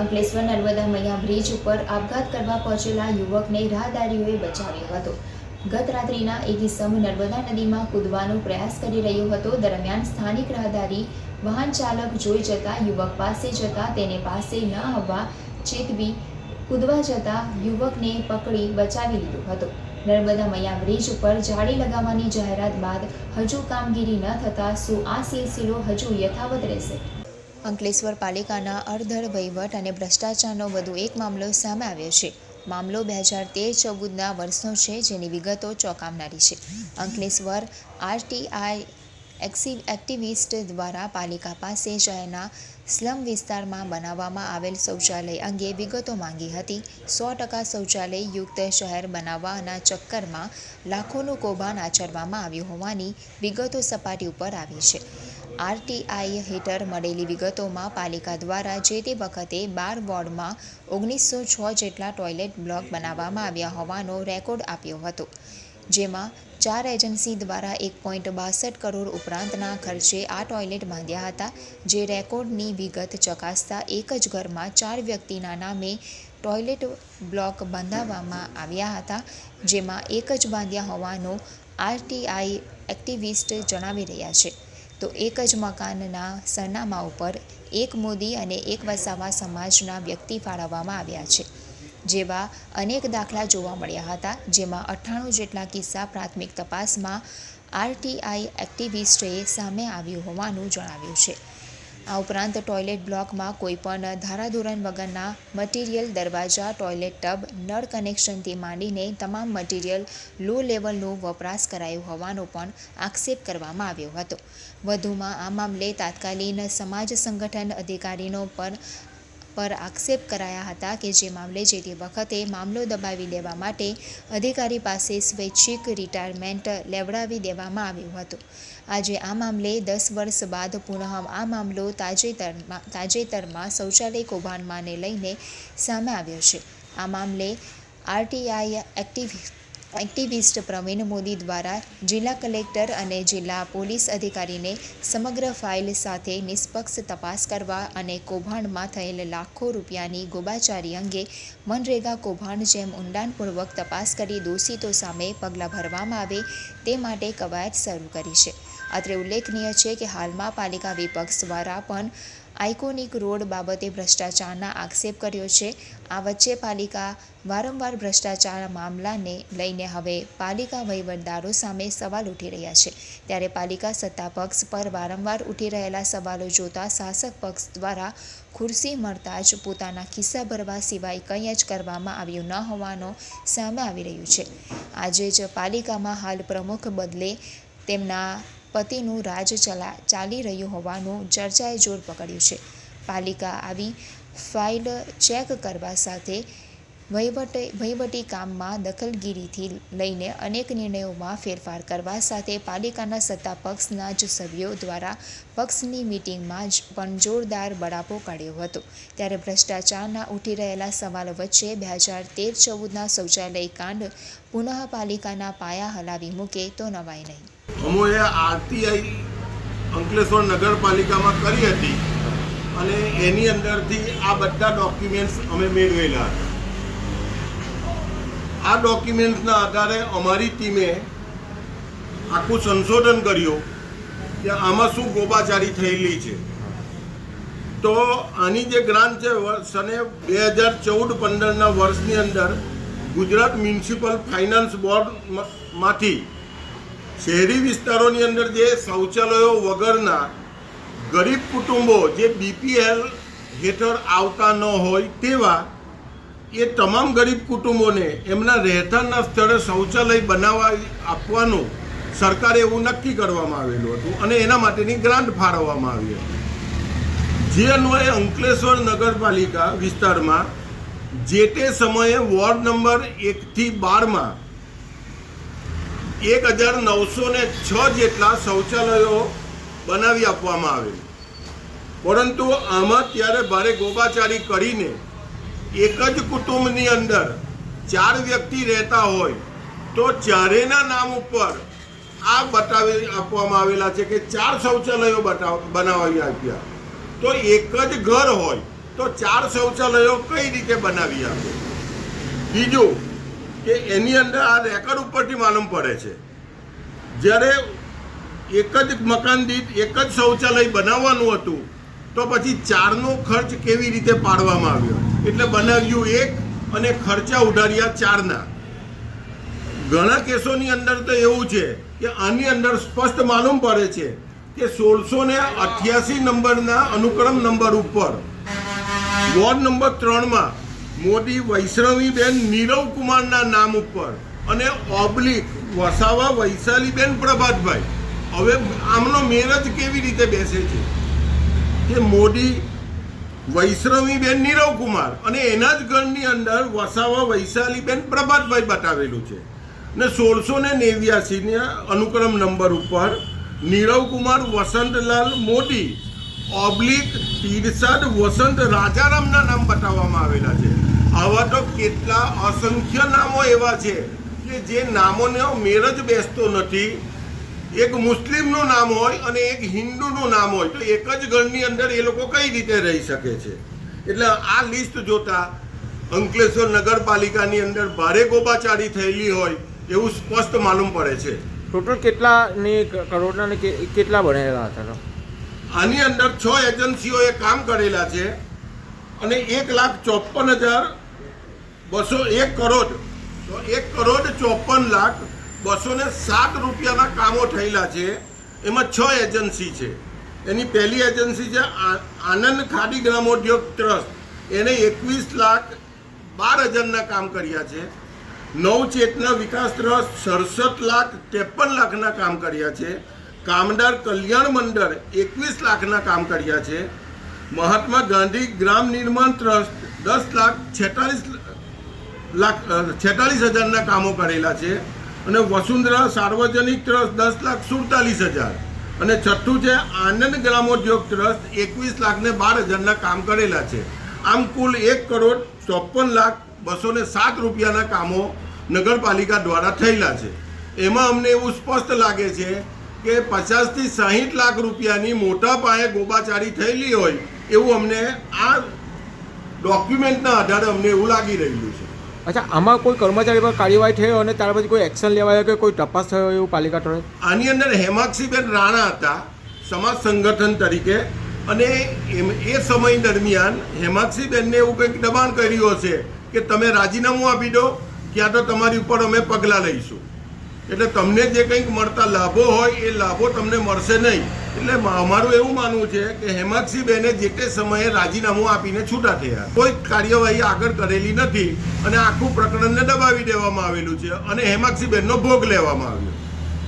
અંકલેશ્વર નર્મદા મૈયા bridge ઉપર આપઘાત કરવા પહોંચેલા યુવકને રાહદારીઓએ બચાવ્યો હતો। ગત રાત્રિના એક ઇસમ નર્મદા નદીમાં કૂદવાનો પ્રયાસ કરી રહ્યો હતો। દરમિયાન સ્થાનિક રાહદારી વાહન ચાલક જોઈ જતા યુવક પાસે જતા તેને પાસે ન આવવા ચેતવી કૂદવા જતા યુવકને પકડી બચાવી લીધો હતો। નર્મદા મૈયા બ્રિજ ઉપર જાળી લગાવવાની જાહેરાત બાદ હજુ કામગીરી ન થતાં શું આ સિલસિલો હજુ યથાવત રહેશે? અંકલેશ્વર પાલિકાના અડધર વહીવટ અને ભ્રષ્ટાચારનો વધુ એક મામલો સામે આવ્યો છે। મામલો 2013-14ના વર્ષનો છે, જેની વિગતો ચોંકાવનારી છે। અંકલેશ્વર આરટીઆઈ એક્ટિવિસ્ટ દ્વારા પાલિકા પાસે શહેરના સ્લમ વિસ્તારમાં બનાવવામાં આવેલ શૌચાલય અંગે વિગતો માંગી હતી। 100% શૌચાલય યુક્ત શહેર બનાવવાના ચક્કરમાં લાખોનું કૌભાંડ આચરવામાં આવ્યું હોવાની વિગતો સપાટી ઉપર આવી છે। આરટીઆઈ હેઠળ મળેલી વિગતોમાં પાલિકા દ્વારા જે તે વખતે 12 વોર્ડમાં 1906 જેટલા ટોયલેટ બ્લોક બનાવવામાં આવ્યા હોવાનો રેકોર્ડ આપ્યો હતો, જેમાં 4 એજન્સી દ્વારા 1.62 કરોડ ઉપરાંતના ખર્ચે આ ટોયલેટ બાંધ્યા હતા। જે રેકોર્ડની વિગત ચકાસતા એક જ ઘરમાં 4 વ્યક્તિના નામે ટોયલેટ બ્લોક બંધાવવામાં આવ્યા હતા, જેમાં એક જ બાંધ્યા હોવાનું આરટીઆઈ એક્ટિવિસ્ટ જણાવી રહ્યા છે। તો એક જ મકાનના સરનામા ઉપર એક મોદી અને એક વસાવા સમાજના વ્યક્તિ ફાળવવામાં આવ્યા છે, જેવા અનેક દાખલા જોવા મળ્યા હતા, જેમાં 98 જેટલા કિસ્સા પ્રાથમિક તપાસમાં આરટીઆઈ એક્ટિવિસ્ટે સામે આવ્યું હોવાનું જણાવ્યું છે। આ ઉપરાંત ટોયલેટ બ્લોકમાં કોઈપણ ધારાધોરણ વગરના મટીરિયલ, દરવાજા, ટોયલેટ ટબ, નળ કનેક્શનથી માંડીને તમામ મટીરિયલ લો લેવલનું વપરાશ કરાયું હોવાનો પણ આક્ષેપ કરવામાં આવ્યો હતો। વધુમાં આ મામલે તાત્કાલિક સમાજ સંગઠન અધિકારીનો પર આક્ષેપ કરાયા હતા કે જે મામલે જે તે વખતે મામલો દબાવી દેવા માટે અધિકારી પાસે સ્વૈચ્છિક રિટાયરમેન્ટ લેવડાવી દેવામાં આવ્યું હતું। આજે આ મામલે 10 વર્ષ બાદ પુનઃ આ મામલો તાજેતરમાં શૌચાલય કૌભાંડને લઈને સામે આવ્યો છે। આ મામલે આરટીઆઈ એક્ટિવિસ્ટ પ્રવીણ મોદી દ્વારા જિલ્લા કલેક્ટર અને જિલ્લા પોલીસ અધિકારીને સમગ્ર ફાઇલ સાથે નિષ્પક્ષ તપાસ કરવા અને કૌભાંડમાં થયેલ લાખો રૂપિયાની ગોબાચારી અંગે મનરેગા કૌભાંડ જેમ ઊંડાણપૂર્વક તપાસ કરી દોષિતો સામે પગલાં ભરવામાં આવે તે માટે કવાયત શરૂ કરી છે। અત્રે ઉલ્લેખનીય છે કે હાલમાં પાલિકા વિપક્ષ દ્વારા પણ આઇકોનિક રોડ બાબતે ભ્રષ્ટાચારના આક્ષેપ કર્યો છે। આ વચ્ચે પાલિકા વારંવાર ભ્રષ્ટાચાર મામલાને લઈને હવે પાલિકા વહીવટદારો સામે સવાલ ઉઠી રહ્યા છે, ત્યારે પાલિકા સત્તા પક્ષ પર વારંવાર ઉઠી રહેલા સવાલો જોતા શાસક પક્ષ દ્વારા ખુરશી મળતા જ પોતાના ખિસ્સા ભરવા સિવાય કંઈ જ કરવામાં આવ્યું ન હોવાનું સામે આવી રહ્યું છે। આજે જ પાલિકામાં હાલ પ્રમુખ બદલે તેમના પતિનું રાજ ચાલી રહ્યું હોવાનું ચર્ચાએ જોર પકડ્યું છે। પાલિકા આવી ફાઇલ ચેક કરવા સાથે વહીવટી કામમાં દખલગીરીથી લઈને અનેક નિર્ણયોમાં ફેરફાર કરવા સાથે પાલિકાના સત્તા પક્ષના જ સભ્યો દ્વારા પક્ષની મિટિંગમાં પણ જોરદાર બળાપો કાઢ્યો હતો, ત્યારે ભ્રષ્ટાચારના ઉઠી રહેલા સવાલો વચ્ચે 2013-14ના શૌચાલય કાંડ પુનઃ પાલિકાના પાયા હલાવી મૂકે તો નવાય નહીં। અમોએ આરટીઆઈ અંકલેશ્વર નગરપાલિકામાં કરી હતી અને એની અંદરથી આ બધા ડોક્યુમેન્ટ્સ અમે મેળવેલા હતા। આ ડોક્યુમેન્ટ્સના આધારે અમારી ટીમે આખું સંશોધન કર્યું કે આમાં શું ગોબાચારી થયેલી છે। તો આની જે ગ્રાન્ટ છે સને 2014-15ના વર્ષની અંદર ગુજરાત મ્યુનિસિપલ ફાઇનાન્સ બોર્ડમાંથી શહેરી વિસ્તારોની અંદર જે શૌચાલયો વગરના ગરીબ કુટુંબો જે બીપીએલ હેઠળ આવતા ન હોય તેવા એ તમામ ગરીબ કુટુંબોને એમના રહેઠાણના સ્થળે શૌચાલય બનાવવા આપવાનું સરકારે એવું નક્કી કરવામાં આવેલું હતું અને એના માટેની ગ્રાન્ટ ફાળવવામાં આવી હતી। જે અન્વયે અંકલેશ્વર નગરપાલિકા વિસ્તારમાં જે તે સમયે વોર્ડ નંબર 1થી 12માં 1906 જેટલા શૌચાલયો બનાવી આપવામાં આવેલ, પરંતુ આમાં ત્યારે ભારે ગોબાચારી કરીને એક જ કુટુંબની અંદર 4 વ્યક્તિ રહેતા હોય તો ચારેયના નામ ઉપર આ બતાવી આપવામાં આવેલા છે કે 4 શૌચાલયો બનાવી આપ્યા। તો એક જ ઘર હોય તો 4 શૌચાલયો કઈ રીતે બનાવી આપે? બીજું કે એની અંદર આ રેકર્ડ ઉપરથી માલુમ પડે છે જ્યારે એક જ મકાન દીઠ એક જ શૌચાલય બનાવવાનું હતું તો પછી 4નો ખર્ચ કેવી રીતે પાડવામાં આવ્યો? એટલે બનાવ્યું 1 અને ખર્ચા ઉડાડ્યા 4ના. ઘણા કેસોની અંદર તો એવું છે કે આની અંદર સ્પષ્ટ માલુમ પડે છે કે 1688 નંબરના અનુક્રમ નંબર ઉપર વોર્ડ નંબર 3માં મોદી વૈષ્ણવીબેન નીરવકુમારના નામ ઉપર અને ઓબ્લિક વસાવા વૈશાલીબેન પ્રભાતભાઈ. હવે આમનો મેર જ કેવી રીતે બેસે છે કે મોદી વૈષ્ણવીબેન નીરવકુમાર અને એના જ ઘરની અંદર વસાવા વૈશાલીબેન પ્રભાતભાઈ બતાવેલું છે ને 1689 અનુક્રમ નંબર ઉપર નીરવકુમાર વસંતલાલ મોદી ઓબ્લિક તીરસાદ વસંત રાજારામના નામ બતાવવામાં આવેલા છે. આવા તો કેટલા અસંખ્ય નામો એવા છે કે જે નામોનો મેર જ બેસતો નથી. એક મુસ્લિમનું નામ હોય અને એક હિન્દુનું નામ હોય તો એક જ ઘરની અંદર એ લોકો કઈ રીતે રહી શકે છે? એટલે આ લિસ્ટ જોતા અંકલેશ્વર નગરપાલિકાની અંદર ભારે ગોબાચારી થયેલી હોય એવું સ્પષ્ટ માલુમ પડે છે. ટોટલ કેટલાની કરોડના ને કેટલા બનેલા હતા? આની અંદર 6 એજન્સીઓએ કામ કરેલા છે અને 1,54,201 કરોડ તો 1,54,207 રૂપિયાના કામો થયેલા છે. એમાં 6 એજન્સી છે. એની પહેલી એજન્સી છે આનંદ ખાદી ગ્રામોદ્યોગ ટ્રસ્ટ. એને 21,12,000ના કામ કર્યા છે. નવચેતના વિકાસ ટ્રસ્ટ 67,53,00,000ના કામ કર્યા છે. કામદાર કલ્યાણ મંડળ 21 લાખના કામ કર્યા છે. મહાત્મા ગાંધી ગ્રામ નિર્માણ ટ્રસ્ટ 10,46,000ના કામો કરેલા છે અને વસુંધરા સાર્વજનિક ટ્રસ્ટ 10,47,000 અને છઠ્ઠું છે આનંદ ગ્રામોદ્યોગ ટ્રસ્ટ 21,12,000ના કામ કરેલા છે. આમ કુલ 1,54,207 રૂપિયાના કામો નગરપાલિકા દ્વારા થયેલા છે. એમાં અમને એવું સ્પષ્ટ લાગે છે કે 50થી 60 લાખ રૂપિયાની મોટા પાયે ગોબાચારી થયેલી હોય એવું અમને આ ડોક્યુમેન્ટના આધારે અમને એવું લાગી રહ્યું છે. અચ્છા, આમાં કોઈ કર્મચારી પર કાર્યવાહી થયો અને ત્યાર પછી કોઈ એક્શન લેવાયો કે કોઈ તપાસ થયો એવું પાલિકા તરફ? આની અંદર હેમાક્ષીબેન રાણા હતા સમાજ સંગઠન તરીકે અને એ સમય દરમિયાન હેમાક્ષીબેનને એવું કંઈક દબાણ કર્યું હશે કે તમે રાજીનામું આપી દો ક્યાં તો તમારી ઉપર અમે પગલાં લઈશું. એટલે તમને જે કંઈક મળતા લાભો હોય એ લાભો તમને મળશે નહીં. એટલે અમારું એવું માનવું છે કે હેમાક્ષીબેને જે તે સમયે રાજીનામું આપીને છૂટા થયા. કોઈ કાર્યવાહી આગળ કરેલી નથી અને આખું પ્રકરણને દબાવી દેવામાં આવેલું છે અને હેમાક્ષીબેનનો ભોગ લેવામાં આવ્યો.